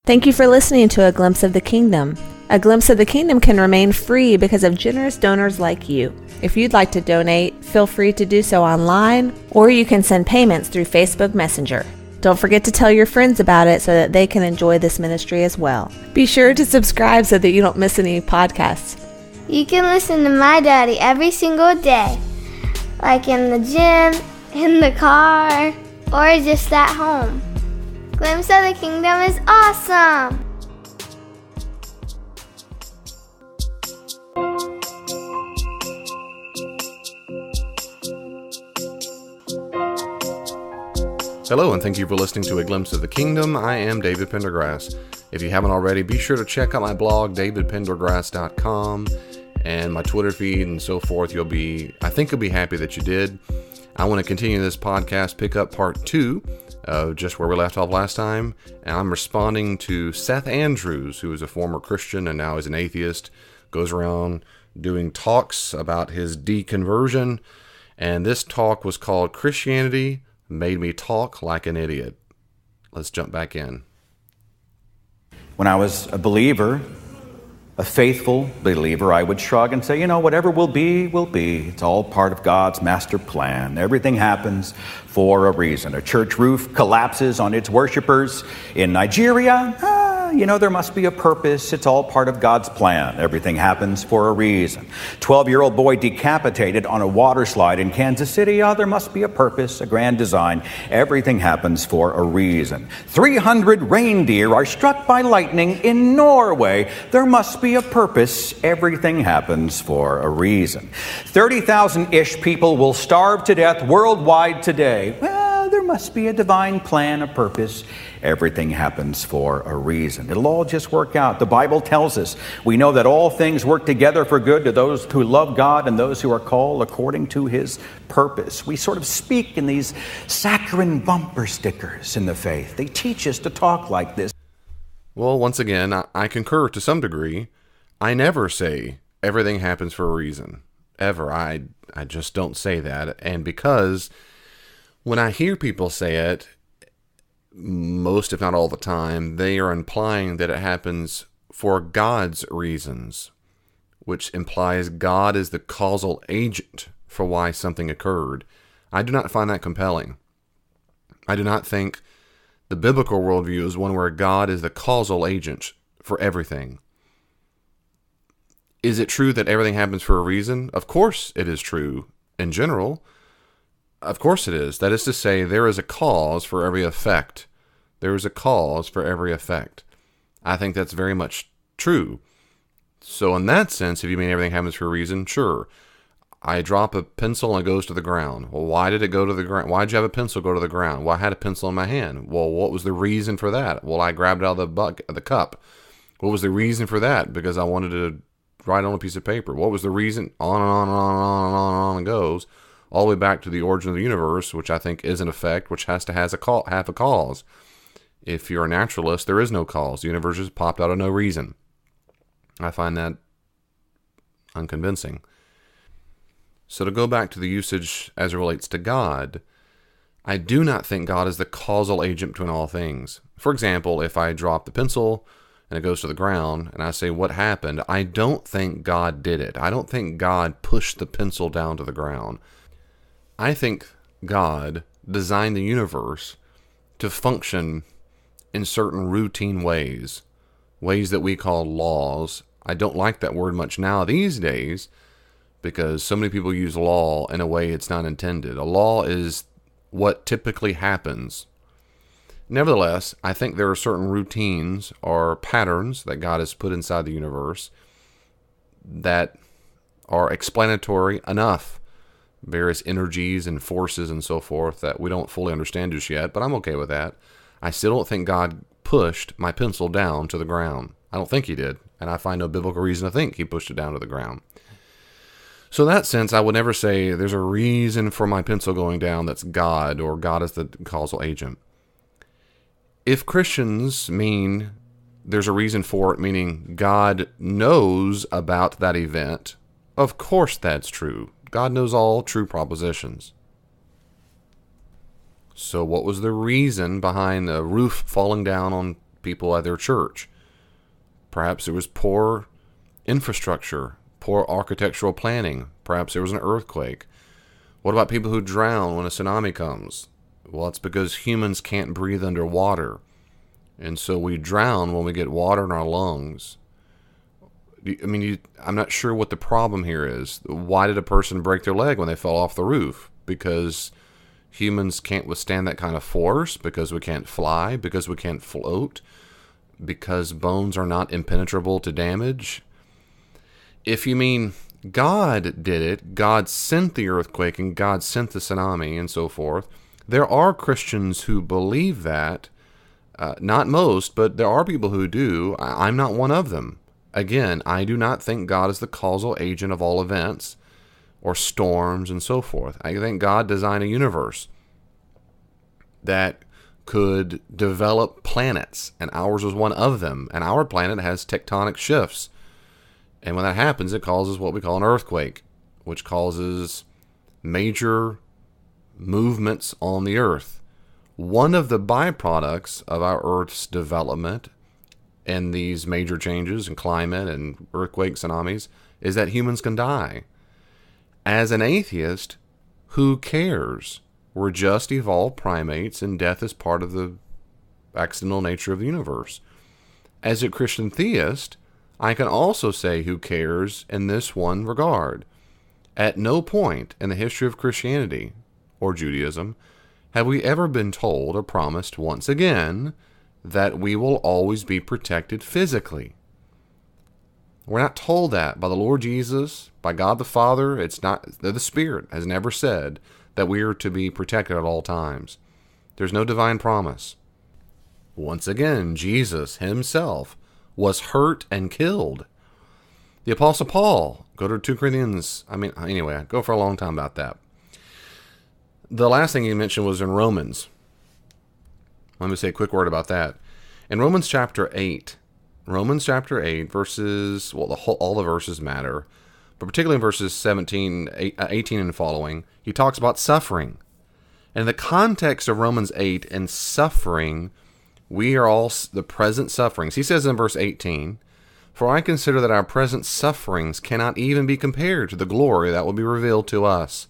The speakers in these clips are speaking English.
Thank you for listening to A Glimpse of the Kingdom. A Glimpse of the Kingdom can remain free because of generous donors like you. If you'd like to donate, feel free to do so online, or you can send payments through Facebook Messenger. Don't forget to tell your friends about it so that they can enjoy this ministry as well. Be sure to subscribe so that you don't miss any podcasts. You can listen to my daddy every single day, like in the gym, in the car, or just at home. Glimpse of the Kingdom is awesome! Hello, and thank you for listening to A Glimpse of the Kingdom. I am David Pendergrass. If you haven't already, be sure to check out my blog, davidpendergrass.com, and my Twitter feed and so forth. I think you'll be happy that you did. I want to continue this podcast, pick up part 2 of just where we left off last time, and I'm responding to Seth Andrews, who is a former Christian and now is an atheist, goes around doing talks about his deconversion, and this talk was called Christianity Made Me Talk Like an Idiot. Let's jump back in. When I was a believer, a faithful believer, I would shrug and say, whatever will be, will be. It's all part of God's master plan. Everything happens for a reason. A church roof collapses on its worshipers in Nigeria. There must be a purpose. It's all part of God's plan. Everything happens for a reason. 12-year-old boy decapitated on a water slide in Kansas City. There must be a purpose, a grand design. Everything happens for a reason. 300 reindeer are struck by lightning in Norway. There must be a purpose. Everything happens for a reason. 30,000-ish people will starve to death worldwide today. Well, there must be a divine plan, a purpose. Everything happens for a reason. It'll all just work out. The Bible tells us, we know that all things work together for good to those who love God and those who are called according to His purpose. We sort of speak in these saccharine bumper stickers in the faith. They teach us to talk like this. Well, once again, I concur to some degree. I never say everything happens for a reason. Ever. I just don't say that. And because when I hear people say it, most, if not all the time, they are implying that it happens for God's reasons, which implies God is the causal agent for why something occurred. I do not find that compelling. I do not think the biblical worldview is one where God is the causal agent for everything. Is it true that everything happens for a reason? Of course it is true in general. Of course it is. That is to say, there is a cause for every effect. There is a cause for every effect. I think that's very much true. So in that sense, if you mean everything happens for a reason, sure. I drop a pencil and it goes to the ground. Well, why did it go to the ground? Why did you have a pencil go to the ground? Well, I had a pencil in my hand. Well, what was the reason for that? Well, I grabbed it out of the cup. What was the reason for that? Because I wanted to write on a piece of paper. What was the reason? On and on and on and on and on and on it goes. All the way back to the origin of the universe, which I think is an effect, which have a cause. If you're a naturalist, there is no cause. The universe just popped out of no reason. I find that unconvincing. So to go back to the usage as it relates to God, I do not think God is the causal agent between all things. For example, if I drop the pencil and it goes to the ground and I say, what happened? I don't think God did it. I don't think God pushed the pencil down to the ground. I think God designed the universe to function in certain routine ways that we call laws. I don't like that word much now these days because so many people use law in a way it's not intended. A law is what typically happens. Nevertheless, I think there are certain routines or patterns that God has put inside the universe that are explanatory enough. Various energies and forces and so forth that we don't fully understand just yet, but I'm okay with that. I still don't think God pushed my pencil down to the ground. I don't think He did, and I find no biblical reason to think He pushed it down to the ground. So in that sense, I would never say there's a reason for my pencil going down that's God, or God is the causal agent. If Christians mean there's a reason for it, meaning God knows about that event, of course that's true. God knows all true propositions. So what was the reason behind the roof falling down on people at their church. Perhaps there was poor infrastructure, poor architectural planning. Perhaps there was an earthquake. What about people who drown when a tsunami comes? Well, it's because humans can't breathe underwater. And so we drown when we get water in our lungs. I'm not sure what the problem here is. Why did a person break their leg when they fell off the roof? Because humans can't withstand that kind of force? Because we can't fly? Because we can't float? Because bones are not impenetrable to damage? If you mean God did it, God sent the earthquake and God sent the tsunami and so forth, there are Christians who believe that. Not most, but there are people who do. I'm not one of them. Again, I do not think God is the causal agent of all events or storms and so forth. I think God designed a universe that could develop planets, and ours was one of them. And our planet has tectonic shifts. And when that happens, it causes what we call an earthquake, which causes major movements on the earth. One of the byproducts of our Earth's development and these major changes in climate and earthquakes, tsunamis, is that humans can die. As an atheist, who cares? We're just evolved primates, and death is part of the accidental nature of the universe. As a Christian theist, I can also say who cares in this one regard. At no point in the history of Christianity or Judaism have we ever been told or promised once again that we will always be protected physically. We're not told that by the Lord Jesus, by God the Father. It's not, the Spirit has never said that we are to be protected at all times. There's no divine promise. Once again, Jesus himself was hurt and killed. The Apostle Paul, go to 2 Corinthians, anyway, I go for a long time about that. The last thing he mentioned was in Romans. Let me say a quick word about that. In Romans chapter 8, verses, all the verses matter, but particularly in verses 18 and following, he talks about suffering. And in the context of Romans 8 and suffering, we are all the present sufferings. He says in verse 18, "For I consider that our present sufferings cannot even be compared to the glory that will be revealed to us."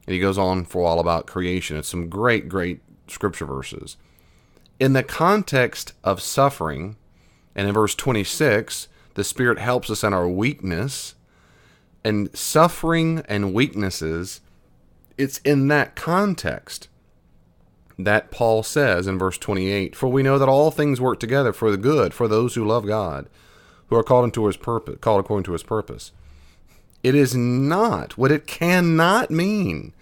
And he goes on for all about creation. It's some great, great scripture verses. In the context of suffering, and in verse 26, the Spirit helps us in our weakness. And suffering and weaknesses, it's in that context that Paul says in verse 28, "For we know that all things work together for the good, for those who love God, who are called according to his purpose." It is not what it cannot mean.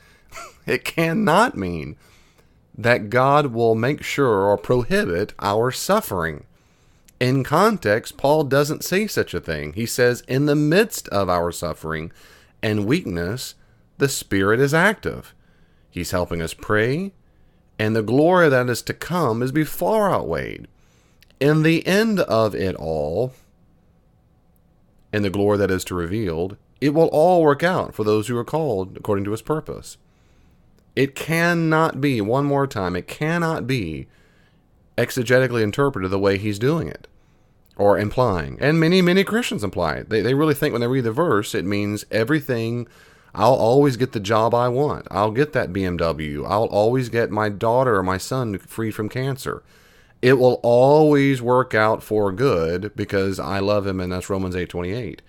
It cannot mean that God will make sure or prohibit our suffering. In context, Paul doesn't say such a thing. He says, in the midst of our suffering and weakness, the Spirit is active. He's helping us pray, and the glory that is to come is be far outweighed. In the end of it all, and the glory that is to revealed, it will all work out for those who are called according to his purpose. It cannot be, one more time, it cannot be exegetically interpreted the way he's doing it, or implying. And many, many Christians imply it. They really think when they read the verse, it means everything. I'll always get the job I want. I'll get that BMW. I'll always get my daughter or my son free from cancer. It will always work out for good because I love him, and that's Romans 8:28.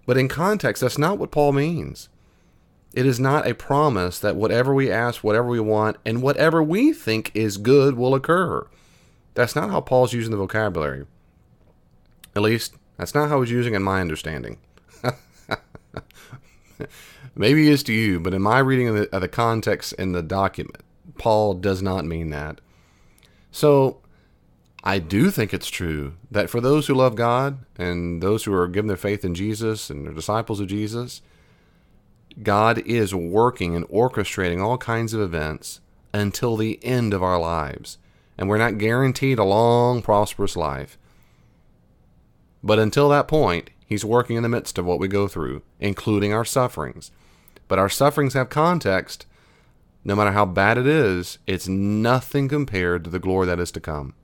But in context, that's not what Paul means. It is not a promise that whatever we ask, whatever we want, and whatever we think is good will occur. That's not how Paul's using the vocabulary. At least, that's not how he's using it in my understanding. Maybe it is to you, but in my reading of the context in the document, Paul does not mean that. So, I do think it's true that for those who love God and those who are given their faith in Jesus and are disciples of Jesus, God is working and orchestrating all kinds of events until the end of our lives. And we're not guaranteed a long, prosperous life. But until that point, he's working in the midst of what we go through, including our sufferings. But our sufferings have context. No matter how bad it is, it's nothing compared to the glory that is to come.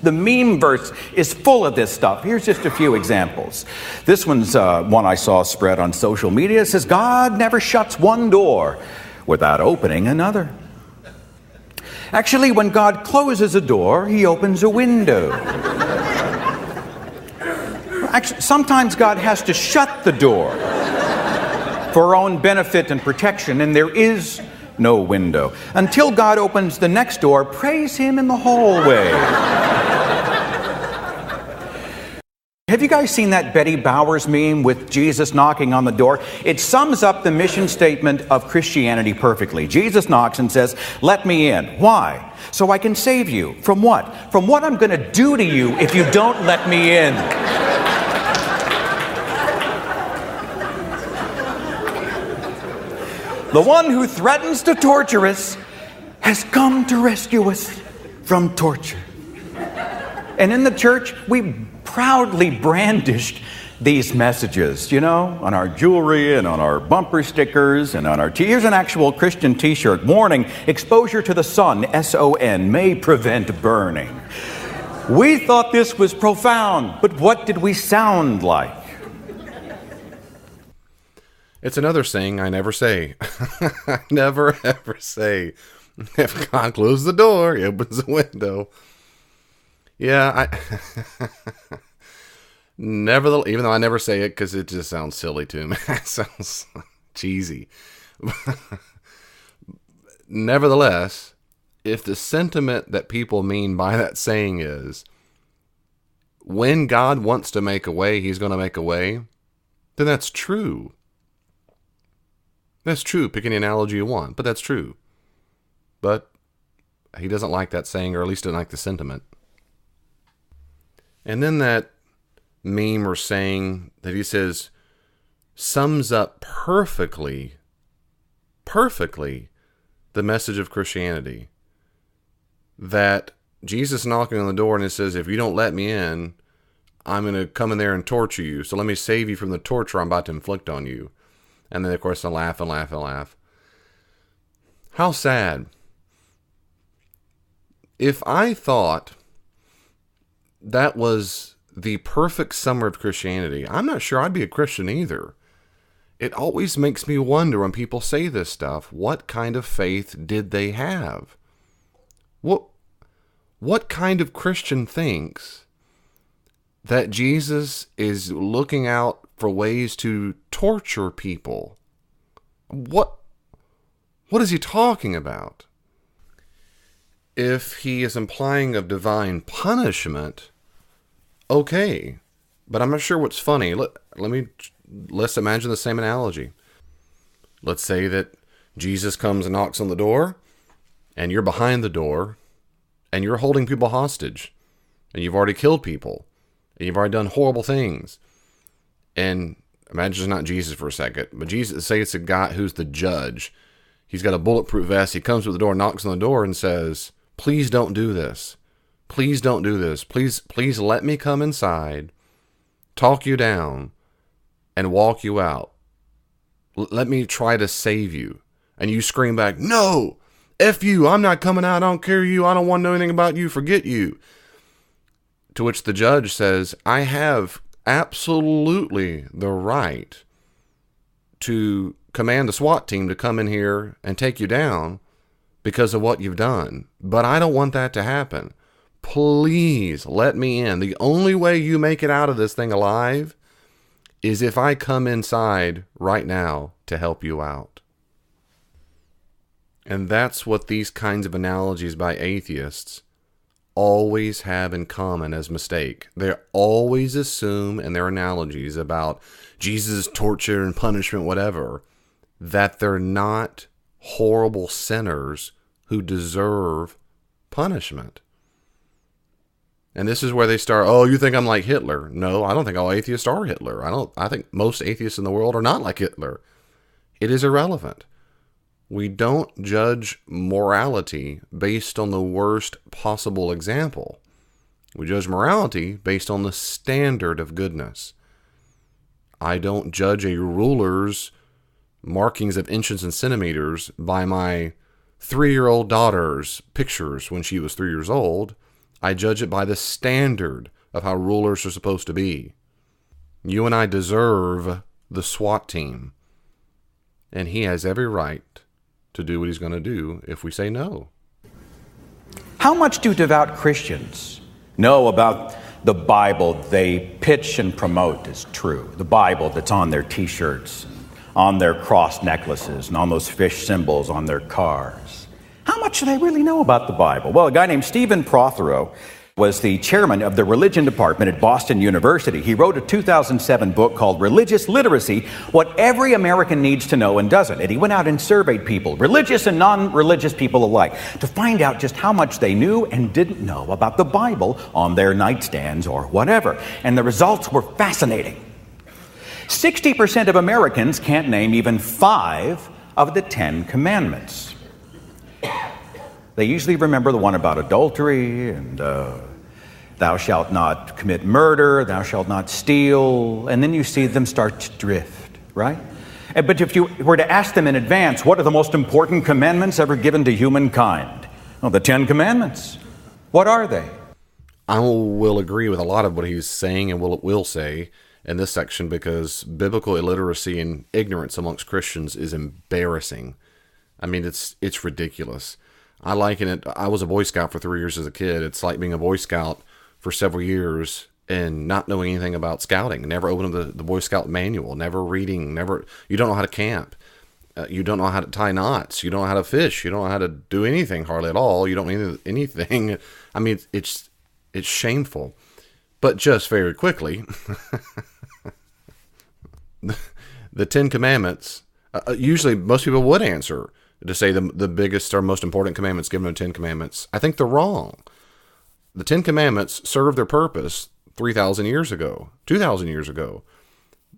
The meme-verse is full of this stuff. Here's just a few examples. This one's one I saw spread on social media. It says, God never shuts one door without opening another. Actually, when God closes a door, he opens a window. Actually, sometimes God has to shut the door for our own benefit and protection, and there is no window. Until God opens the next door, praise him in the hallway. Have you guys seen that Betty Bowers meme with Jesus knocking on the door? It sums up the mission statement of Christianity perfectly. Jesus knocks and says, let me in. Why? So I can save you. From what? From what I'm going to do to you if you don't let me in. The one who threatens to torture us has come to rescue us from torture. And in the church, we proudly brandished these messages, you know, on our jewelry and on our bumper stickers and on our here's an actual Christian t-shirt. Warning, exposure to the sun, S-O-N, may prevent burning. We thought this was profound, but what did we sound like? It's another saying I never say. I never, ever say, if God closes the door, he opens the window. Yeah, nevertheless, even though I never say it because it just sounds silly to me. It sounds cheesy. Nevertheless, if the sentiment that people mean by that saying is, when God wants to make a way, he's going to make a way, then that's true. That's true. Pick any analogy you want, but that's true. But he doesn't like that saying, or at least doesn't like the sentiment. And then that meme or saying that he says sums up perfectly the message of Christianity. That Jesus knocking on the door and it says, if you don't let me in, I'm going to come in there and torture you. So let me save you from the torture I'm about to inflict on you. And then, of course, I laugh and laugh and laugh. How sad. If I thought that was the perfect summary of Christianity, I'm not sure I'd be a Christian either. It always makes me wonder when people say this stuff, what kind of faith did they have? What kind of Christian thinks that Jesus is looking out for ways to torture people? What is he talking about? If he is implying of divine punishment, okay, but I'm not sure what's funny. Let's imagine the same analogy. Let's say that Jesus comes and knocks on the door, and you're behind the door, and you're holding people hostage, and you've already killed people, and you've already done horrible things. And imagine it's not Jesus for a second, but Jesus, say it's a guy who's the judge. He's got a bulletproof vest. He comes to the door, knocks on the door, and says, please don't do this. Please don't do this. Please let me come inside, talk you down, and walk you out. Let me try to save you. And you scream back, no, F you, I'm not coming out, I don't care you, I don't want to know anything about you, forget you. To which the judge says, I have absolutely the right to command a SWAT team to come in here and take you down because of what you've done. But I don't want that to happen. Please let me in. The only way you make it out of this thing alive is if I come inside right now to help you out. And that's what these kinds of analogies by atheists always have in common as mistake. They always assume in their analogies about Jesus' torture and punishment, whatever, that they're not horrible sinners who deserve punishment. And this is where they start, oh, you think I'm like Hitler? No, I don't think all atheists are Hitler. I think most atheists in the world are not like Hitler. It is irrelevant. We don't judge morality based on the worst possible example. We judge morality based on the standard of goodness. I don't judge a ruler's markings of inches and centimeters by my 3-year-old daughter's pictures when she was 3 years old. I judge it by the standard of how rulers are supposed to be. You and I deserve the SWAT team. And he has every right to do what he's going to do if we say no. How much do devout Christians know about the Bible they pitch and promote as true? The Bible that's on their t-shirts, on their cross necklaces, and on those fish symbols on their cars. How much do they really know about the Bible? Well, a guy named Stephen Prothero was the chairman of the religion department at Boston University. He wrote a 2007 book called Religious Literacy, What Every American Needs to Know and Doesn't. And he went out and surveyed people, religious and non-religious people alike, to find out just how much they knew and didn't know about the Bible on their nightstands or whatever. And the results were fascinating. 60% of Americans can't name even 5 of the 10 commandments. They usually remember the one about adultery and thou shalt not commit murder, thou shalt not steal, and then you see them start to drift, right? But if you were to ask them in advance, what are the most important commandments ever given to humankind? Well, the 10 commandments. What are they? I will agree with a lot of what he's saying and will say in this section, because biblical illiteracy and ignorance amongst Christians is embarrassing. I mean, it's ridiculous. I liken it, I was a Boy Scout for 3 years as a kid. It's like being a Boy Scout for several years and not knowing anything about scouting, never opening the Boy Scout manual, never reading, you don't know how to camp. You don't know how to tie knots. You don't know how to fish. You don't know how to do anything hardly at all. You don't know anything. I mean, it's shameful. But just very quickly, the 10 Commandments, usually most people would answer to say the biggest or most important commandments given in the 10 Commandments. I think they're wrong. The 10 Commandments served their purpose 3,000 years ago, 2,000 years ago,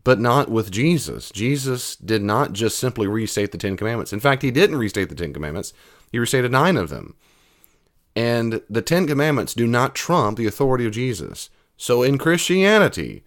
but not with Jesus. Jesus did not just simply restate the 10 Commandments. In fact, he didn't restate the 10 Commandments. He restated 9 of them. And the 10 Commandments do not trump the authority of Jesus. So in Christianity,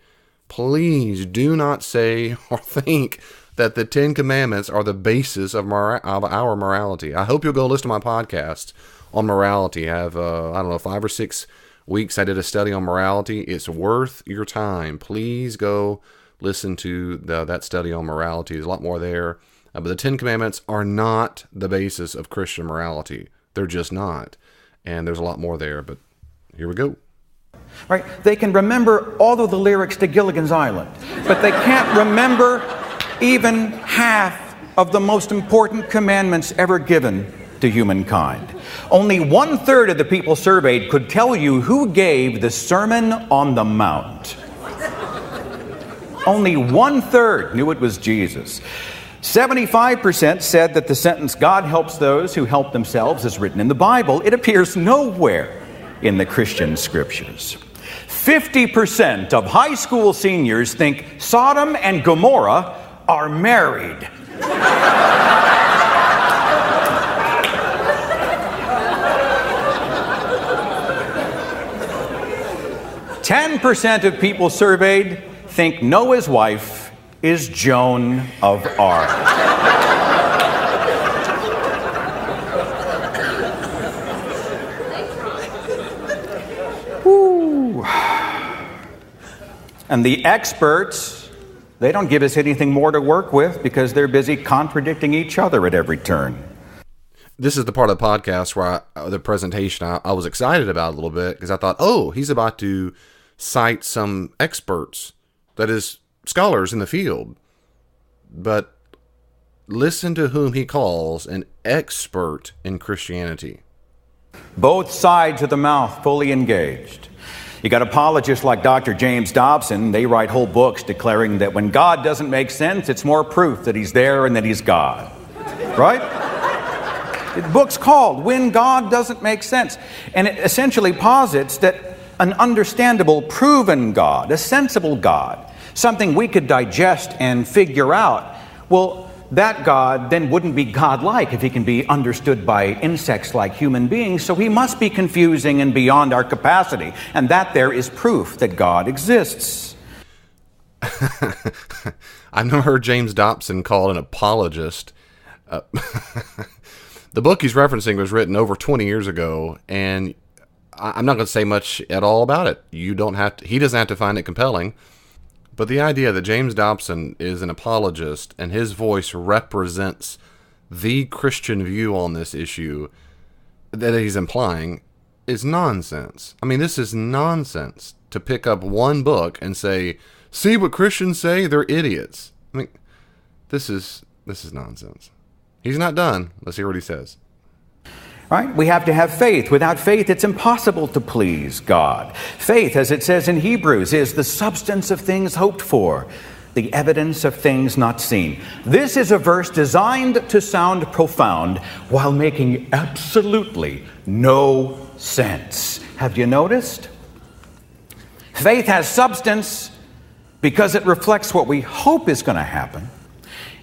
please do not say or think that the 10 Commandments are the basis of our morality. I hope you'll go listen to my podcast on morality. I have, 5 or 6 weeks I did a study on morality. It's worth your time. Please go listen to that study on morality. There's a lot more there. But the 10 Commandments are not the basis of Christian morality. They're just not. And there's a lot more there, but here we go. Right? They can remember all of the lyrics to Gilligan's Island, but they can't remember even half of the most important commandments ever given to humankind. Only 1/3 of the people surveyed could tell you who gave the Sermon on the Mount. Only 1/3 knew it was Jesus. 75% said that the sentence, God helps those who help themselves, is written in the Bible. It appears nowhere in the Christian scriptures. 50% of high school seniors think Sodom and Gomorrah are married. %10 of people surveyed think Noah's wife is Joan of Arc. Woo. And the experts, they don't give us anything more to work with because they're busy contradicting each other at every turn. This is the part of the podcast where the presentation I was excited about a little bit because I thought, oh, he's about to cite some experts, that is, scholars in the field. But listen to whom he calls an expert in Christianity. Both sides of the mouth fully engaged. You got apologists like Dr. James Dobson. They write whole books declaring that when God doesn't make sense, it's more proof that he's there and that he's God. Right? The book's called When God Doesn't Make Sense. And it essentially posits that an understandable, proven God, a sensible God, something we could digest and figure out, well, that God then wouldn't be God-like if he can be understood by insects like human beings, so he must be confusing and beyond our capacity, and that there is proof that God exists. I've never heard James Dobson called an apologist. The book he's referencing was written over 20 years ago, and I'm not going to say much at all about it. You don't have to, he doesn't have to find it compelling. But the idea that James Dobson is an apologist and his voice represents the Christian view on this issue that he's implying is nonsense. I mean, this is nonsense to pick up one book and say, see what Christians say? They're idiots. I mean, this is nonsense. He's not done. Let's hear what he says. Right? We have to have faith. Without faith, it's impossible to please God. Faith, as it says in Hebrews, is the substance of things hoped for, the evidence of things not seen. This is a verse designed to sound profound while making absolutely no sense. Have you noticed? Faith has substance because it reflects what we hope is going to happen.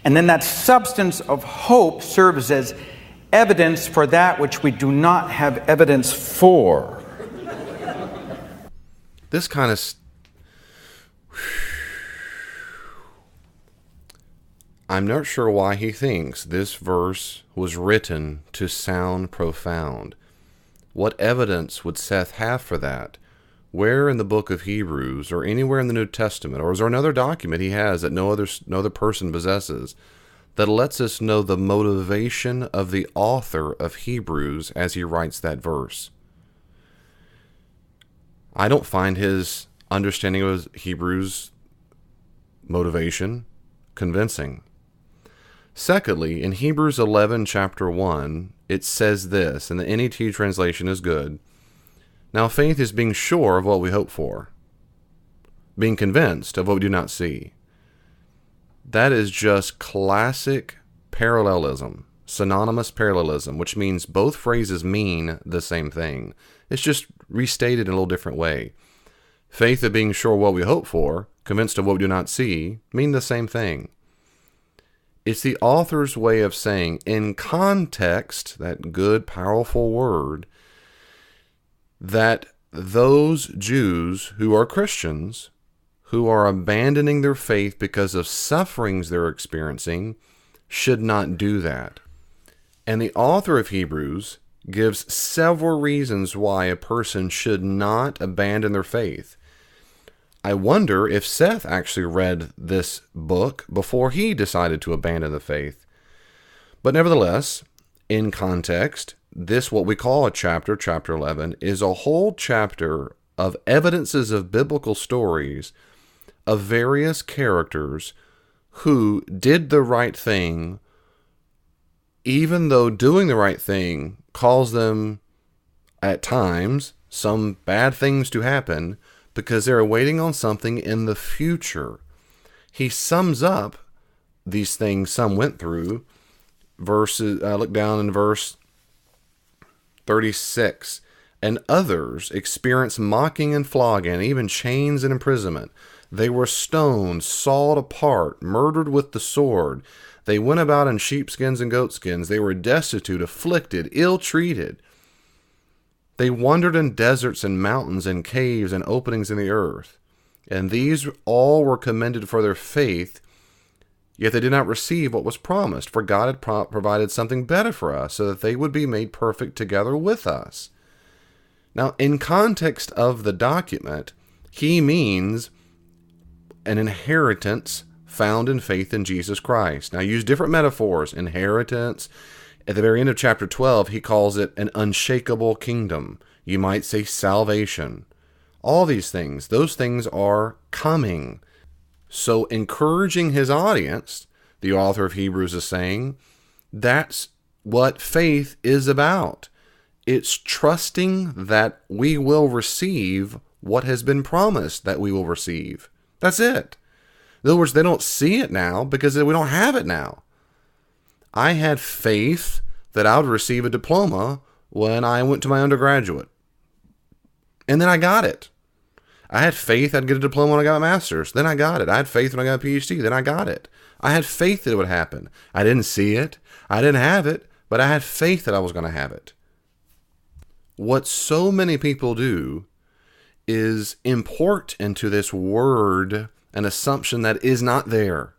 And then that substance of hope serves as evidence for that which we do not have evidence for. This kind of... I'm not sure why he thinks this verse was written to sound profound. What evidence would Seth have for that? Where in the book of Hebrews or anywhere in the New Testament, or is there another document he has that no other person possesses that lets us know the motivation of the author of Hebrews as he writes that verse? I don't find his understanding of Hebrews' motivation convincing. Secondly, in Hebrews 11, chapter 1, it says this, and the NET translation is good. Now faith is being sure of what we hope for, being convinced of what we do not see. That is just classic parallelism, synonymous parallelism, which means both phrases mean the same thing. It's just restated in a little different way. Faith of being sure of what we hope for, convinced of what we do not see, mean the same thing. It's the author's way of saying, in context, that good, powerful word, that those Jews who are Christians, who are abandoning their faith because of sufferings they're experiencing, should not do that. And the author of Hebrews gives several reasons why a person should not abandon their faith. I wonder if Seth actually read this book before he decided to abandon the faith. But nevertheless, in context, this, what we call a chapter, chapter 11, is a whole chapter of evidences of biblical stories of various characters who did the right thing, even though doing the right thing caused them, at times, some bad things to happen, because they're waiting on something in the future. He sums up these things some went through. Look down in verse 36. And others experienced mocking and flogging, even chains and imprisonment. They were stoned, sawed apart, murdered with the sword. They went about in sheepskins and goatskins. They were destitute, afflicted, ill-treated. They wandered in deserts and mountains and caves and openings in the earth. And these all were commended for their faith, yet they did not receive what was promised, for God had provided something better for us, so that they would be made perfect together with us. Now, in context of the document, he means an inheritance found in faith in Jesus Christ. Now, use different metaphors, inheritance. At the very end of chapter 12, he calls it an unshakable kingdom. You might say salvation. All these things, those things are coming. So encouraging his audience, the author of Hebrews is saying, that's what faith is about. It's trusting that we will receive what has been promised that we will receive. That's it. In other words, they don't see it now because we don't have it now. I had faith that I would receive a diploma when I went to my undergraduate. And then I got it. I had faith I'd get a diploma when I got my master's. Then I got it. I had faith when I got a PhD. Then I got it. I had faith that it would happen. I didn't see it. I didn't have it. But I had faith that I was going to have it. What so many people do is import into this word an assumption that is not there.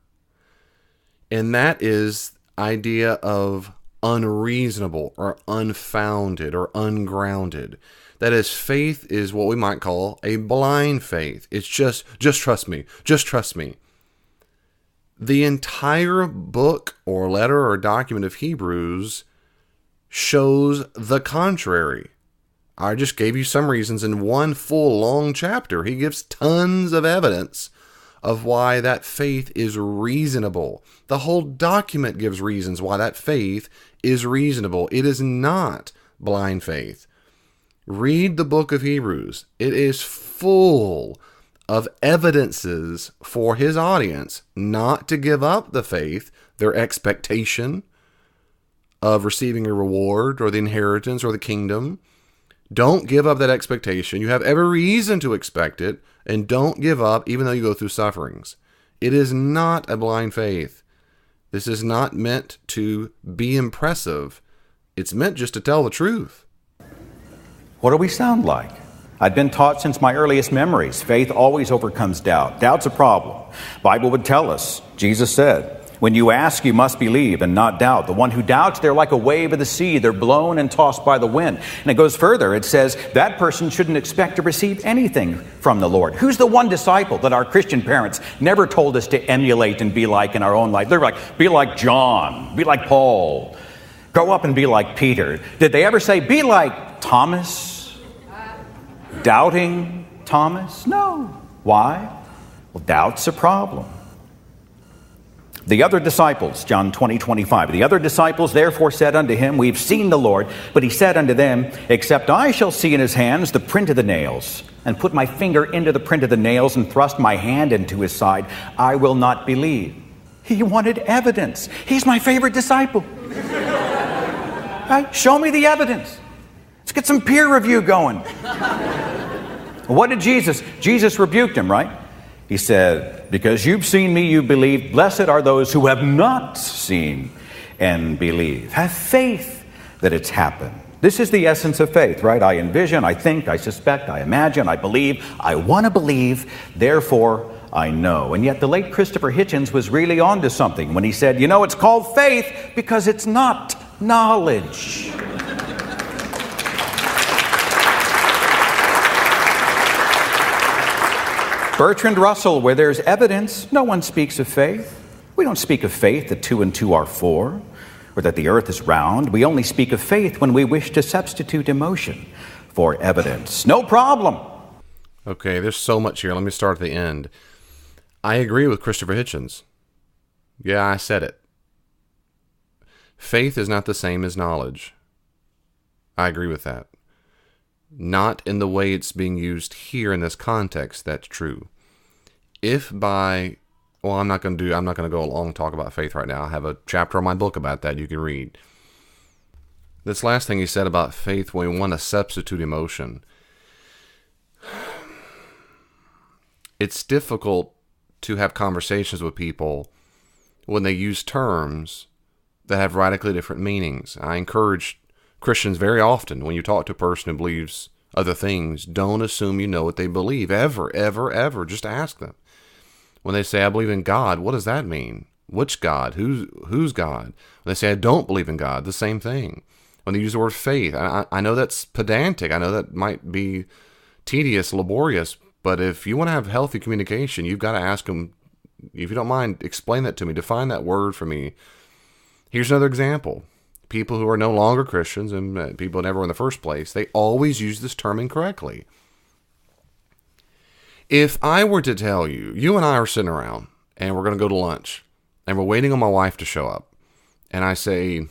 And that is idea of unreasonable or unfounded or ungrounded. That is, faith is what we might call a blind faith. It's just trust me. Just trust me. The entire book or letter or document of Hebrews shows the contrary. I just gave you some reasons in one full long chapter. He gives tons of evidence of why that faith is reasonable. The whole document gives reasons why that faith is reasonable. It is not blind faith. Read the book of Hebrews. It is full of evidences for his audience not to give up the faith, their expectation of receiving a reward or the inheritance or the kingdom. Don't give up that expectation. You have every reason to expect it, and don't give up even though you go through sufferings. It is not a blind faith. This is not meant to be impressive. It's meant just to tell the truth. What do we sound like? I'd been taught since my earliest memories, faith always overcomes doubt. Doubt's a problem. Bible would tell us, Jesus said, when you ask, you must believe and not doubt. The one who doubts, they're like a wave of the sea. They're blown and tossed by the wind. And it goes further. It says that person shouldn't expect to receive anything from the Lord. Who's the one disciple that our Christian parents never told us to emulate and be like in our own life? They're like, be like John, be like Paul, grow up and be like Peter. Did they ever say, be like Thomas? Doubting Thomas? No. Why? Well, doubt's a problem. The other disciples, John 20:25. The other disciples therefore said unto him, we've seen the Lord. But he said unto them, except I shall see in his hands the print of the nails, and put my finger into the print of the nails, and thrust my hand into his side, I will not believe. He wanted evidence. He's my favorite disciple. Right? Show me the evidence. Let's get some peer review going. What did Jesus? Jesus rebuked him, right? He said, because you've seen me, you believe. Blessed are those who have not seen and believe. Have faith that it's happened. This is the essence of faith, right? I envision, I think, I suspect, I imagine, I believe, I want to believe, therefore I know. And yet the late Christopher Hitchens was really onto something when he said, you know, it's called faith because it's not knowledge. Bertrand Russell, where there's evidence, no one speaks of faith. We don't speak of faith that 2 and 2 are 4, or that the earth is round. We only speak of faith when we wish to substitute emotion for evidence. No problem. Okay, there's so much here. Let me start at the end. I agree with Christopher Hitchens. Yeah, I said it. Faith is not the same as knowledge. I agree with that. Not in the way it's being used here in this context, that's true. If by, well, I'm not going to go a long talk about faith right now. I have a chapter in my book about that you can read. This last thing he said about faith when we want to substitute emotion. It's difficult to have conversations with people when they use terms that have radically different meanings. I encourage Christians very often, when you talk to a person who believes other things, don't assume you know what they believe. Ever, ever, ever. Just ask them. When they say, I believe in God, what does that mean? Which God? Who's God? When they say, I don't believe in God, the same thing. When they use the word faith, I know that's pedantic. I know that might be tedious, laborious, but if you want to have healthy communication, you've got to ask them, if you don't mind, explain that to me. Define that word for me. Here's another example. People who are no longer Christians and people never were in the first place, they always use this term incorrectly. If I were to tell you, you and I are sitting around and we're going to go to lunch and we're waiting on my wife to show up, and I say,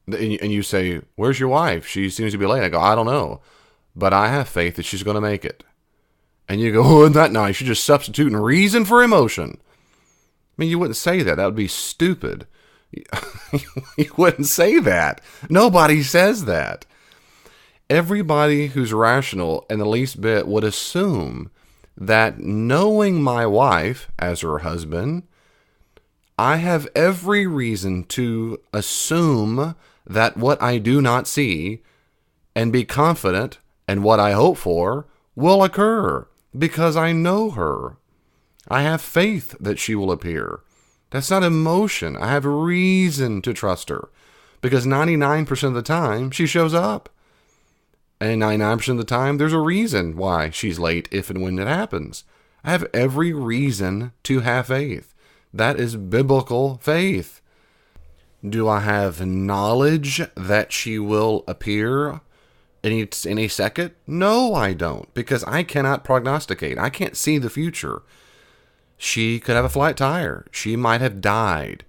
and you say, where's your wife? She seems to be late. I go, I don't know, but I have faith that she's going to make it. And you go, oh, isn't that nice? You're just substituting reason for emotion. I mean, you wouldn't say that. That would be stupid. You wouldn't say that. Nobody says that. Everybody who's rational in the least bit would assume that knowing my wife as her husband, I have every reason to assume that what I do not see and be confident in what I hope for will occur because I know her. I have faith that she will appear. That's not emotion. I have reason to trust her because 99% of the time she shows up. And 99% of the time, there's a reason why she's late if and when it happens. I have every reason to have faith. That is biblical faith. Do I have knowledge that she will appear in a second? No, I don't, because I cannot prognosticate. I can't see the future. She could have a flat tire. She might have died.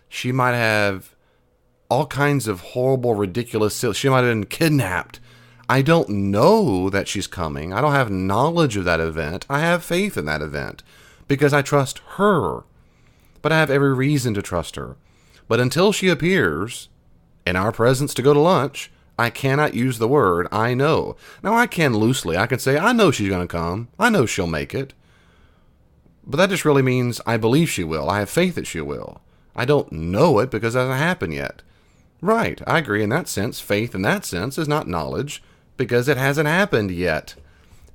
She might have all kinds of horrible, ridiculous, she might have been kidnapped. I don't know that she's coming. I don't have knowledge of that event. I have faith in that event because I trust her. But I have every reason to trust her. But until she appears in our presence to go to lunch, I cannot use the word I know. Now, I can loosely. I can say, I know she's going to come. I know she'll make it. But that just really means I believe she will. I have faith that she will. I don't know it because it hasn't happened yet. Right, I agree in that sense. Faith in that sense is not knowledge because it hasn't happened yet.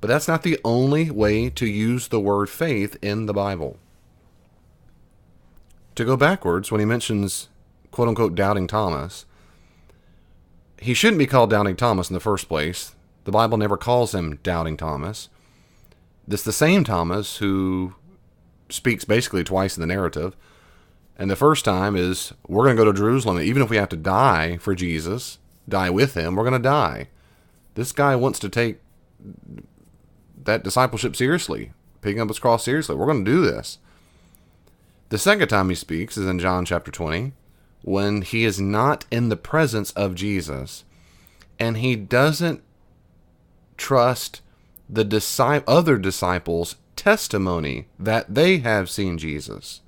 But that's not the only way to use the word faith in the Bible. To go backwards, when he mentions, quote-unquote, doubting Thomas, he shouldn't be called doubting Thomas in the first place. The Bible never calls him doubting Thomas. This is the same Thomas who speaks basically twice in the narrative. And the first time is, we're going to go to Jerusalem. Even if we have to die for Jesus, die with him, we're going to die. This guy wants to take that discipleship seriously, picking up his cross seriously. We're going to do this. The second time he speaks is in John chapter 20, when he is not in the presence of Jesus, and he doesn't trust the other disciples' testimony that they have seen Jesus.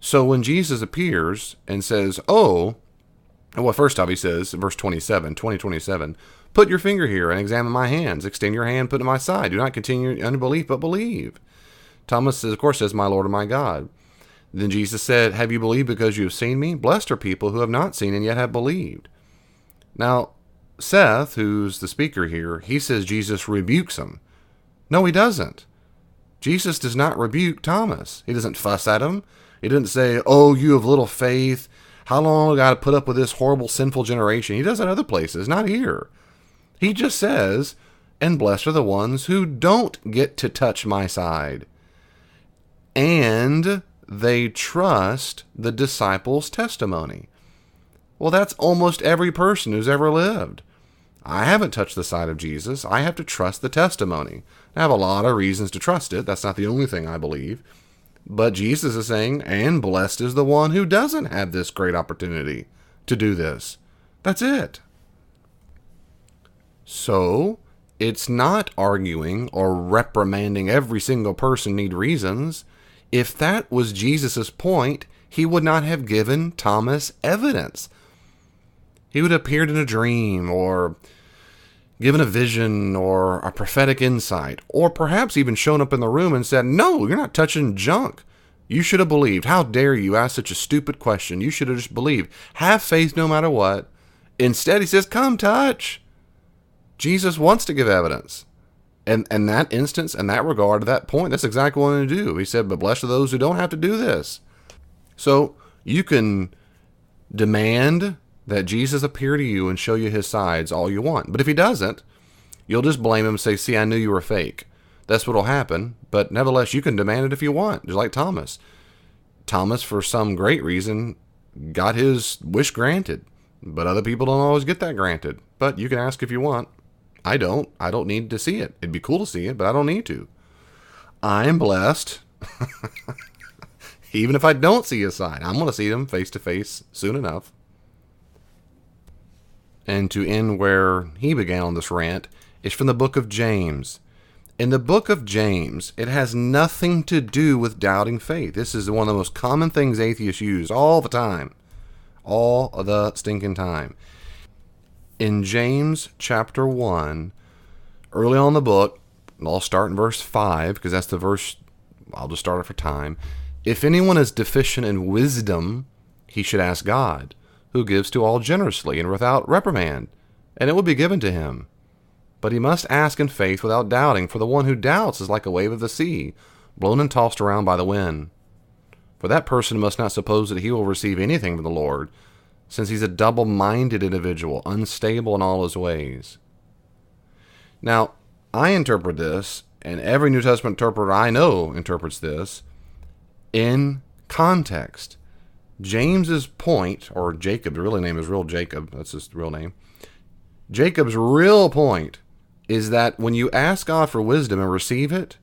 So when Jesus appears and says, first off he says, verse 27, put your finger here and examine my hands. Extend your hand, put it to my side. Do not continue in unbelief, but believe. Thomas, of course, says, my Lord and my God. Then Jesus said, have you believed because you have seen me? Blessed are people who have not seen and yet have believed. Now, Seth, who's the speaker here, he says Jesus rebukes him. No, he doesn't. Jesus does not rebuke Thomas. He doesn't fuss at him. He didn't say, oh, you have little faith. How long have I got to put up with this horrible, sinful generation? He does it other places, not here. He just says, and blessed are the ones who don't get to touch my side. And they trust the disciples' testimony. Well, that's almost every person who's ever lived. I haven't touched the side of Jesus. I have to trust the testimony. I have a lot of reasons to trust it. That's not the only thing I believe. But Jesus is saying, and blessed is the one who doesn't have this great opportunity to do this. That's it. So, it's not arguing or reprimanding every single person need reasons. If that was Jesus' point, he would not have given Thomas evidence. He would have appeared in a dream or given a vision or a prophetic insight, or perhaps even shown up in the room and said, no, you're not touching junk. You should have believed. How dare you ask such a stupid question? You should have just believed. Have faith no matter what. Instead, he says, come touch. Jesus wants to give evidence. And in that instance, in that regard, to that point, that's exactly what I'm going to do. He said, but blessed are those who don't have to do this. So you can demand that Jesus appear to you and show you his sides all you want. But if he doesn't, you'll just blame him and say, see, I knew you were fake. That's what will happen. But nevertheless, you can demand it if you want, just like Thomas. Thomas, for some great reason, got his wish granted. But other people don't always get that granted. But you can ask if you want. I don't. I don't need to see it. It'd be cool to see it, but I don't need to. I'm blessed. Even if I don't see his side, I'm going to see them face to face soon enough. And to end where he began on this rant is from the book of James. In the book of James, it has nothing to do with doubting faith. This is one of the most common things atheists use all the time. All of the stinking time. In James chapter 1, early on in the book, and I'll start in verse 5, because that's the verse, I'll just start it for time. If anyone is deficient in wisdom, he should ask God, who gives to all generously and without reprimand, and it will be given to him. But he must ask in faith without doubting, for the one who doubts is like a wave of the sea, blown and tossed around by the wind. For that person must not suppose that he will receive anything from the Lord, since he's a double-minded individual, unstable in all his ways. Now, I interpret this, and every New Testament interpreter I know interprets this, in context. James's point, or Jacob's real name is real Jacob, that's his real name. Jacob's real point is that when you ask God for wisdom and receive it,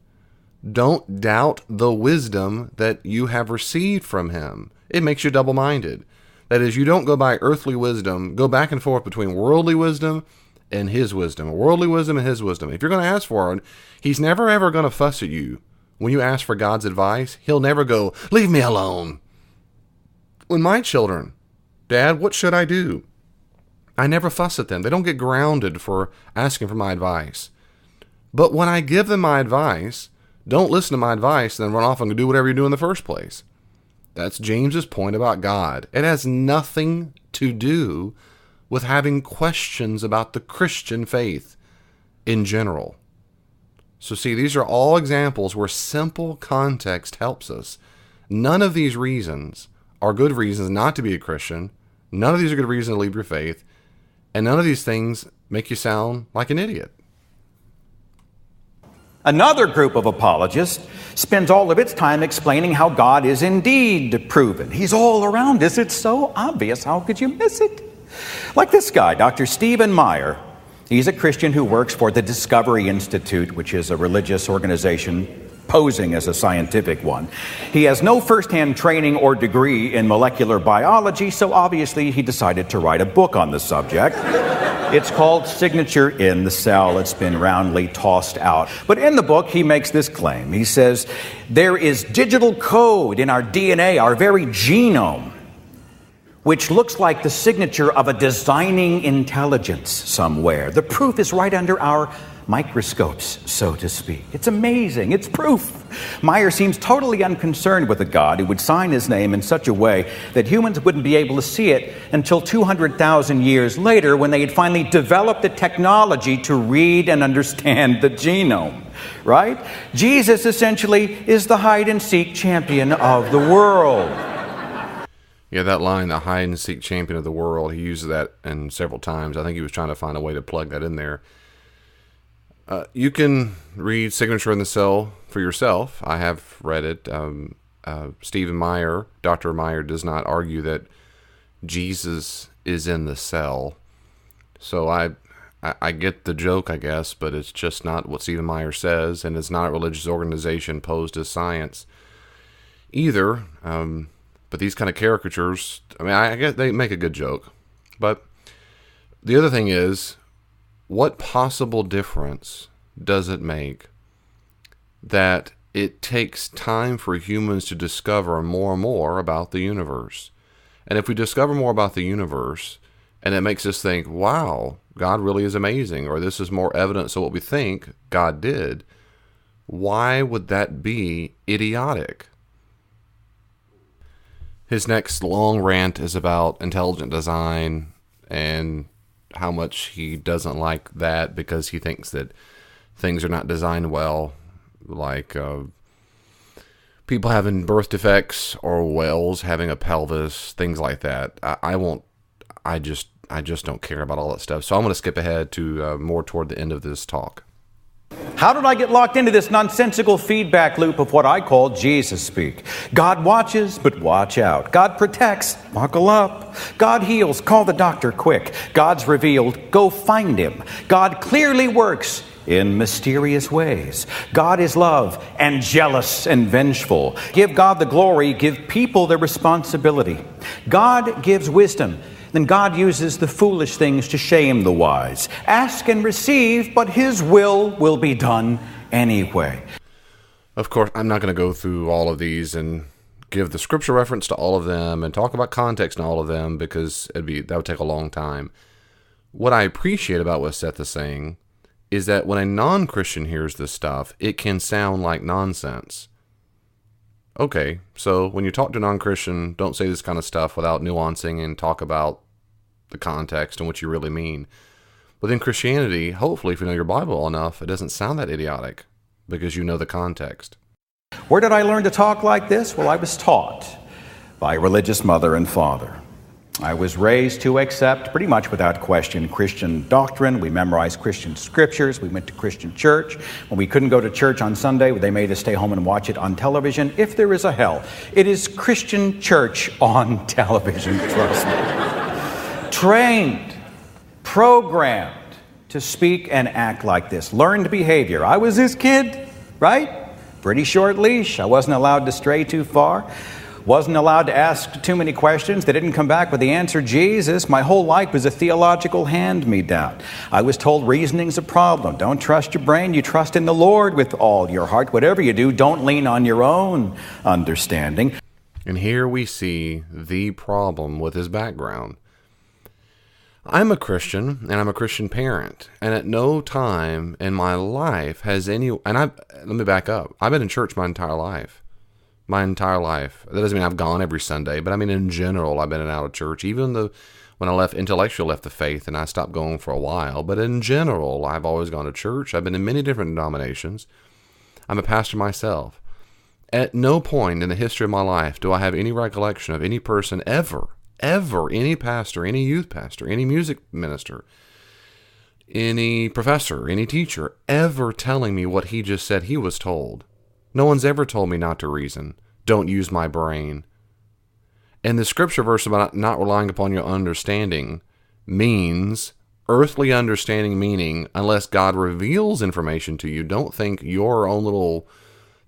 don't doubt the wisdom that you have received from him. It makes you double-minded. That is, you don't go by earthly wisdom, go back and forth between worldly wisdom and his wisdom, worldly wisdom and his wisdom. If you're going to ask for it, he's never ever going to fuss at you. When you ask for God's advice, he'll never go, leave me alone. When my children, Dad, what should I do? I never fuss at them. They don't get grounded for asking for my advice. But when I give them my advice, don't listen to my advice and then run off and do whatever you do in the first place. That's James's point about God. It has nothing to do with having questions about the Christian faith in general. So see, these are all examples where simple context helps us. None of these reasons are good reasons not to be a Christian. None of these are good reasons to leave your faith. And none of these things make you sound like an idiot. Another group of apologists spends all of its time explaining how God is indeed proven. He's all around us. It's so obvious. How could you miss it? Like this guy, Dr. Stephen Meyer. He's a Christian who works for the Discovery Institute, which is a religious organization posing as a scientific one. He has no first-hand training or degree in molecular biology, so obviously he decided to write a book on the subject. It's called Signature in the Cell. It's been roundly tossed out. But in the book, he makes this claim. He says, there is digital code in our DNA, our very genome, which looks like the signature of a designing intelligence somewhere. The proof is right under our microscopes, so to speak. It's amazing. It's proof. Meyer seems totally unconcerned with a God who would sign his name in such a way that humans wouldn't be able to see it until 200,000 years later, when they had finally developed the technology to read and understand the genome. Right? Jesus essentially is the hide-and-seek champion of the world. Yeah, that line, the hide-and-seek champion of the world, he uses that in several times. I think he was trying to find a way to plug that in there. You can read Signature in the Cell for yourself. I have read it. Stephen Meyer, Dr. Meyer, does not argue that Jesus is in the cell. So I get the joke, I guess, but it's just not what Stephen Meyer says, and it's not a religious organization posed as science either. But these kind of caricatures, I mean, I guess they make a good joke. But the other thing is, what possible difference does it make that it takes time for humans to discover more and more about the universe? And if we discover more about the universe, and it makes us think, wow, God really is amazing, or this is more evidence of what we think God did, why would that be idiotic? His next long rant is about intelligent design and how much he doesn't like that because he thinks that things are not designed well, like people having birth defects or whales having a pelvis, things like that. I just don't care about all that stuff. So I'm going to skip ahead to more toward the end of this talk. How did I get locked into this nonsensical feedback loop of what I call Jesus speak? God watches, but watch out. God protects, buckle up. God heals, call the doctor quick. God's revealed, go find him. God clearly works in mysterious ways. God is love and jealous and vengeful. Give God the glory, give people the responsibility. God gives wisdom. Then God uses the foolish things to shame the wise. Ask and receive, but his will be done anyway. Of course, I'm not going to go through all of these and give the scripture reference to all of them and talk about context in all of them, because that would take a long time. What I appreciate about what Seth is saying is that when a non-Christian hears this stuff, it can sound like nonsense. Okay, so when you talk to a non-Christian, don't say this kind of stuff without nuancing and talk about the context and what you really mean. But in Christianity, hopefully, if you know your Bible well enough, it doesn't sound that idiotic because you know the context. Where did I learn to talk like this? Well, I was taught by a religious mother and father. I was raised to accept, pretty much without question, Christian doctrine. We memorized Christian scriptures. We went to Christian church. When we couldn't go to church on Sunday, they made us stay home and watch it on television. If there is a hell, it is Christian church on television, trust me. Trained, programmed to speak and act like this. Learned behavior. I was this kid, right? Pretty short leash. I wasn't allowed to stray too far. Wasn't allowed to ask too many questions. They didn't come back with the answer, Jesus. My whole life was a theological hand-me-down. I was told reasoning's a problem. Don't trust your brain. You trust in the Lord with all your heart. Whatever you do, don't lean on your own understanding. And here we see the problem with his background. I'm a Christian, and I'm a Christian parent. And at no time in my life has let me back up. I've been in church my entire life. That doesn't mean I've gone every Sunday, but I mean in general I've been in and out of church, even when I intellectually left the faith and I stopped going for a while. But in general, I've always gone to church. I've been in many different denominations. I'm a pastor myself. At no point in the history of my life do I have any recollection of any person ever, any pastor, any youth pastor, any music minister, any professor, any teacher, ever telling me what he just said he was told. No one's ever told me not to reason. Don't use my brain. And the scripture verse about not relying upon your understanding means earthly understanding, meaning unless God reveals information to you, don't think your own little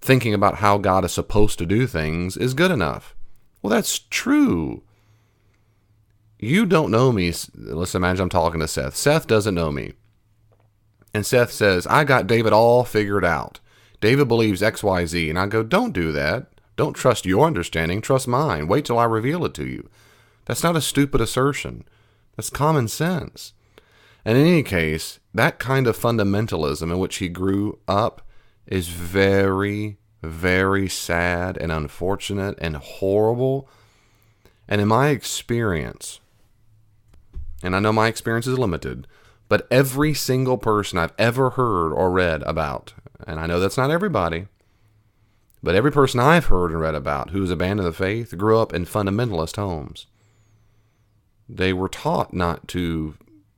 thinking about how God is supposed to do things is good enough. Well, that's true. You don't know me. Let's imagine I'm talking to Seth. Seth doesn't know me. And Seth says, I got David all figured out. David believes X, Y, Z. And I go, don't do that. Don't trust your understanding. Trust mine. Wait till I reveal it to you. That's not a stupid assertion. That's common sense. And in any case, that kind of fundamentalism in which he grew up is very, very sad and unfortunate and horrible. And in my experience, and I know my experience is limited, but every single person I've ever heard or read about, and I know that's not everybody, but every person I've heard and read about who's abandoned the faith grew up in fundamentalist homes. They were taught not to,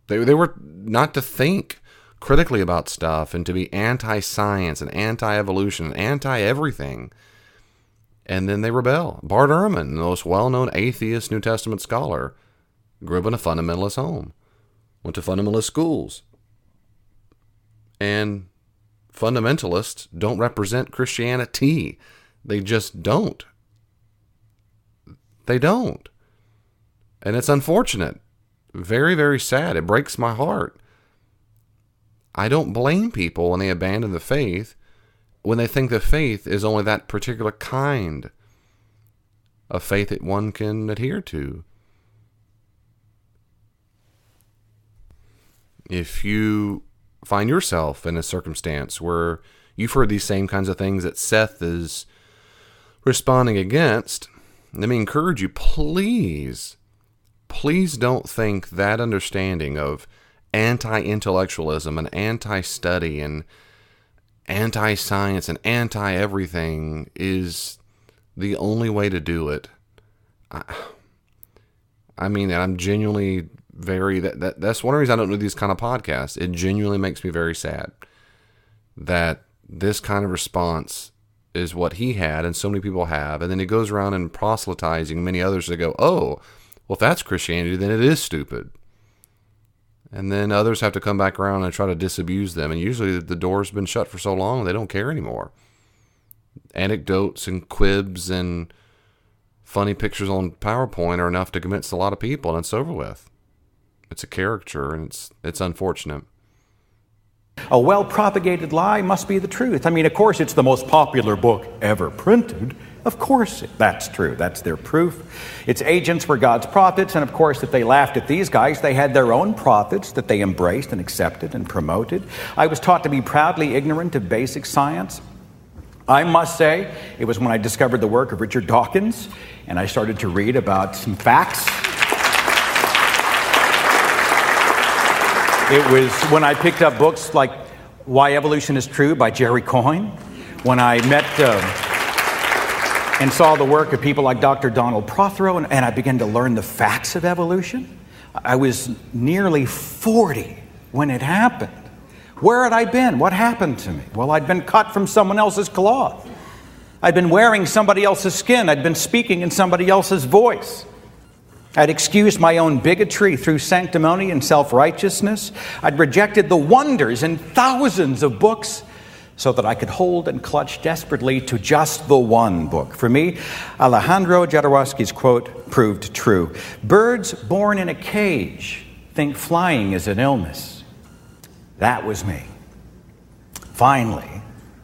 they were not to think critically about stuff and to be anti-science and anti-evolution and anti-everything. And then they rebel. Bart Ehrman, the most well-known atheist New Testament scholar, grew up in a fundamentalist home, went to fundamentalist schools. And fundamentalists don't represent Christianity. They just don't. They don't. And it's unfortunate. Very, very sad. It breaks my heart. I don't blame people when they abandon the faith, when they think the faith is only that particular kind of faith that one can adhere to. If you find yourself in a circumstance where you've heard these same kinds of things that Seth is responding against, let me encourage you, please don't think that understanding of anti-intellectualism and anti-study and anti-science and anti-everything is the only way to do it. I mean, I'm genuinely that's one reason I don't do these kind of podcasts. It genuinely makes me very sad that this kind of response is what he had and so many people have. And then he goes around and proselytizing many others to go, oh, well, if that's Christianity, then it is stupid. And then others have to come back around and try to disabuse them. And usually the door's been shut for so long, they don't care anymore. Anecdotes and quibs and funny pictures on PowerPoint are enough to convince a lot of people, and it's over with. It's a caricature, and it's unfortunate. A well-propagated lie must be the truth. I mean, of course, it's the most popular book ever printed. Of course, that's true. That's their proof. Its agents were God's prophets, and of course, if they laughed at these guys, they had their own prophets that they embraced and accepted and promoted. I was taught to be proudly ignorant of basic science. I must say, it was when I discovered the work of Richard Dawkins, and I started to read about some facts. It was when I picked up books like Why Evolution is True by Jerry Coyne, when I met and saw the work of people like Dr. Donald Prothero, and I began to learn the facts of evolution. I was nearly 40 when it happened. Where had I been? What happened to me? Well, I'd been cut from someone else's cloth. I'd been wearing somebody else's skin. I'd been speaking in somebody else's voice. I'd excused my own bigotry through sanctimony and self-righteousness. I'd rejected the wonders in thousands of books so that I could hold and clutch desperately to just the one book. For me, Alejandro Jodorowsky's quote proved true. Birds born in a cage think flying is an illness. That was me. Finally,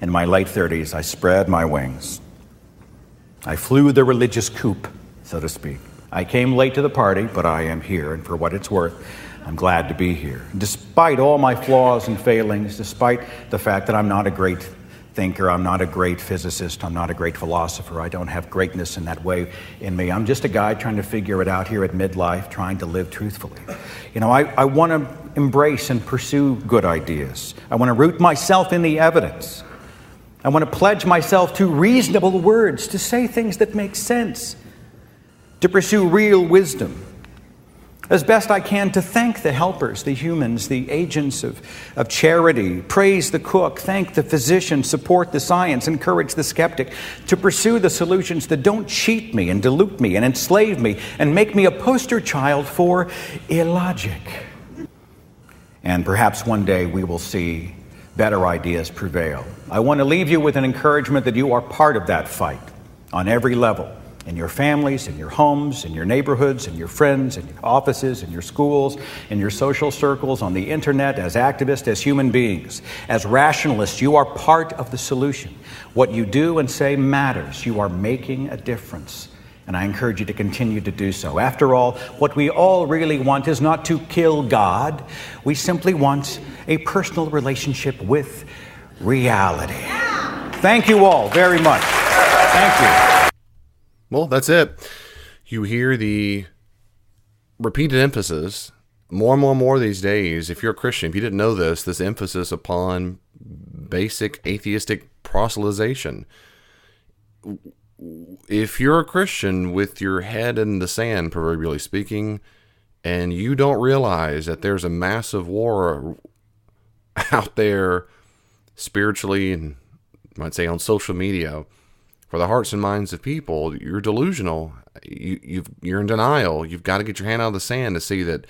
in my late 30s, I spread my wings. I flew the religious coop, so to speak. I came late to the party, but I am here, and for what it's worth, I'm glad to be here. Despite all my flaws and failings, despite the fact that I'm not a great thinker, I'm not a great physicist, I'm not a great philosopher, I don't have greatness in that way in me. I'm just a guy trying to figure it out here at midlife, trying to live truthfully. You know, I want to embrace and pursue good ideas. I want to root myself in the evidence. I want to pledge myself to reasonable words, to say things that make sense, to pursue real wisdom. As best I can, to thank the helpers, the humans, the agents of charity, praise the cook, thank the physician, support the science, encourage the skeptic, to pursue the solutions that don't cheat me and dilute me and enslave me and make me a poster child for illogic. And perhaps one day we will see better ideas prevail. I want to leave you with an encouragement that you are part of that fight on every level. In your families, in your homes, in your neighborhoods, in your friends, in your offices, in your schools, in your social circles, on the internet, as activists, as human beings. As rationalists, you are part of the solution. What you do and say matters. You are making a difference. And I encourage you to continue to do so. After all, what we all really want is not to kill God. We simply want a personal relationship with reality. Thank you all very much. Thank you. Well, that's it. You hear the repeated emphasis more and more these days. If you're a Christian, if you didn't know this emphasis upon basic atheistic proselytization. If you're a Christian with your head in the sand, proverbially speaking, and you don't realize that there's a massive war out there spiritually and you might say on social media for the hearts and minds of people, you're delusional. You're in denial. You've got to get your hand out of the sand to see that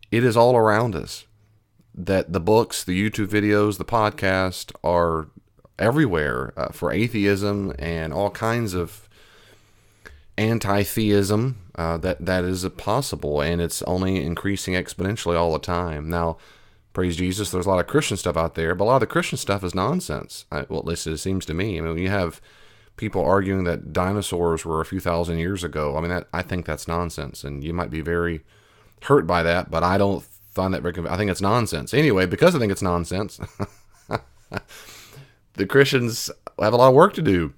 it is all around us. That the books, the YouTube videos, the podcast are everywhere for atheism and all kinds of anti-theism that is possible, and it's only increasing exponentially all the time. Now, praise Jesus, there's a lot of Christian stuff out there, but a lot of the Christian stuff is nonsense. Well, at least it seems to me. I mean, you have people arguing that dinosaurs were a few thousand years ago. I mean, I think that's nonsense, and you might be very hurt by that, but I don't find that very I think it's nonsense. Anyway, because I think it's nonsense, the Christians have a lot of work to do,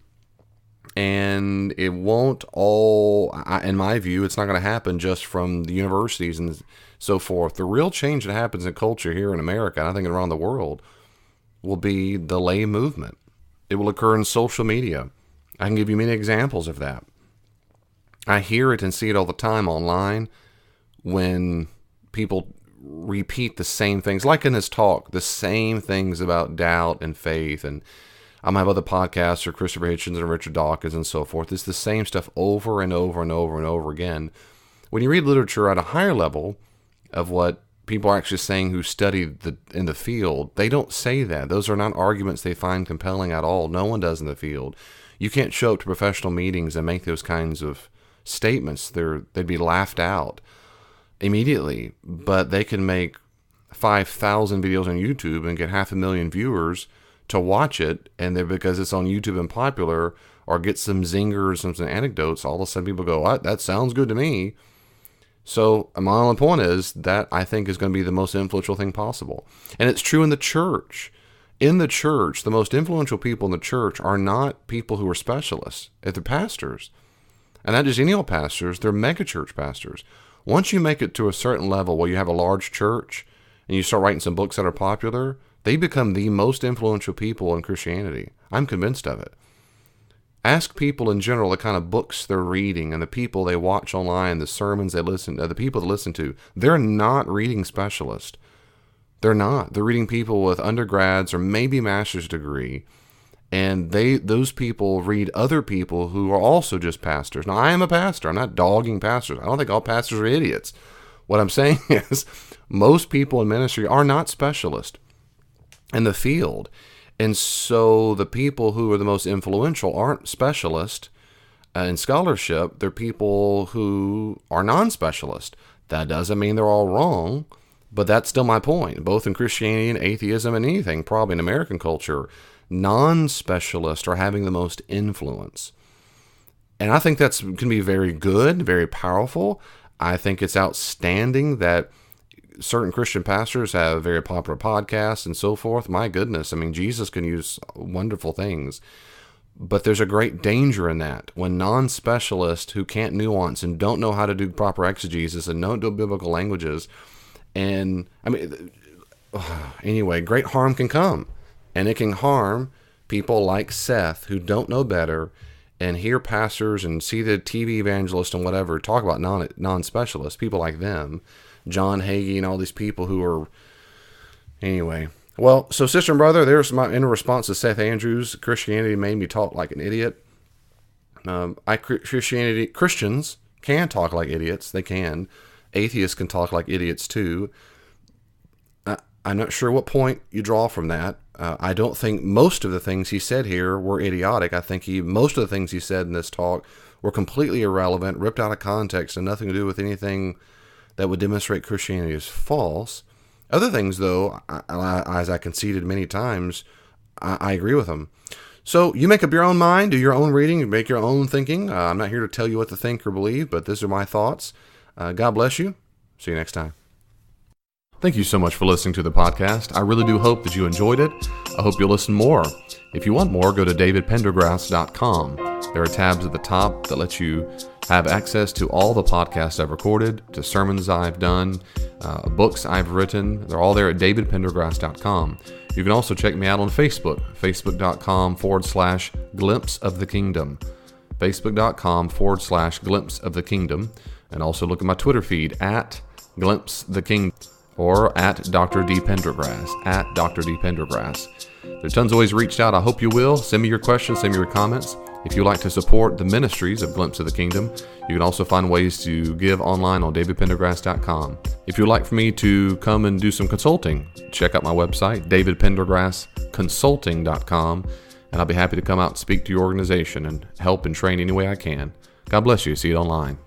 and it won't all, in my view, it's not going to happen just from the universities and so forth. The real change that happens in culture here in America, and I think around the world, will be the lay movement. It will occur in social media. I can give you many examples of that. I hear it and see it all the time online when people repeat the same things, like in this talk, the same things about doubt and faith. And I might have other podcasts or Christopher Hitchens and Richard Dawkins and so forth. It's the same stuff over and over and over and over again. When you read literature at a higher level of what people are actually saying who study in the field, they don't say that. Those are not arguments they find compelling at all. No one does in the field. You can't show up to professional meetings and make those kinds of statements. They'd be laughed out immediately. But they can make 5,000 videos on YouTube and get 500,000 viewers to watch it, and because it's on YouTube and popular, or get some zingers and some anecdotes, all of a sudden people go, "What? That sounds good to me." So my only point is that I think is going to be the most influential thing possible. And it's true in the church. In the church, the most influential people in the church are not people who are specialists. They're pastors. And not just any old pastors, they're megachurch pastors. Once you make it to a certain level where you have a large church and you start writing some books that are popular, they become the most influential people in Christianity. I'm convinced of it. Ask people in general the kind of books they're reading and the people they watch online, the sermons they listen to, the people they listen to. They're not reading specialists. They're not. They're reading people with undergrads or maybe master's degree. And those people read other people who are also just pastors. Now, I am a pastor. I'm not dogging pastors. I don't think all pastors are idiots. What I'm saying is most people in ministry are not specialists in the field. And so the people who are the most influential aren't specialists in scholarship. They're people who are non-specialists. That doesn't mean they're all wrong, but that's still my point. Both in Christianity and atheism and anything, probably in American culture, non-specialists are having the most influence. And I think that's can be very good, very powerful. I think it's outstanding that certain Christian pastors have very popular podcasts and so forth. My goodness, I mean, Jesus can use wonderful things. But there's a great danger in that when non-specialists who can't nuance and don't know how to do proper exegesis and don't do biblical languages, and I mean, anyway, great harm can come. And it can harm people like Seth who don't know better and hear pastors and see the TV evangelist and whatever talk about non-specialists, people like them, John Hagee and all these people who are, anyway. Well, so sister and brother, there's my in response to Seth Andrews. Christianity made me talk like an idiot. Christians can talk like idiots. They can. Atheists can talk like idiots too. I'm not sure what point you draw from that. I don't think most of the things he said here were idiotic. I think most of the things he said in this talk were completely irrelevant, ripped out of context, and nothing to do with anything that would demonstrate Christianity is false. Other things, though, as I conceded many times, I agree with them. So you make up your own mind, do your own reading, and make your own thinking. I'm not here to tell you what to think or believe, but these are my thoughts. God bless you. See you next time. Thank you so much for listening to the podcast. I really do hope that you enjoyed it. I hope you'll listen more. If you want more, go to davidpendergrass.com. There are tabs at the top that let you have access to all the podcasts I've recorded, to sermons I've done, books I've written. They're all there at davidpendergrass.com. You can also check me out on Facebook, facebook.com/glimpse of the kingdom, facebook.com/glimpse of the kingdom, and also look at my Twitter feed at glimpse the kingdom, or at Dr. D. Pendergrass, at Dr. D. Pendergrass. There's tons of ways reached out. I hope you will. Send me your questions, send me your comments. If you'd like to support the ministries of Glimpse of the Kingdom, you can also find ways to give online on davidpendergrass.com. If you'd like for me to come and do some consulting, check out my website, davidpendergrassconsulting.com, and I'll be happy to come out and speak to your organization and help and train any way I can. God bless you. See you online.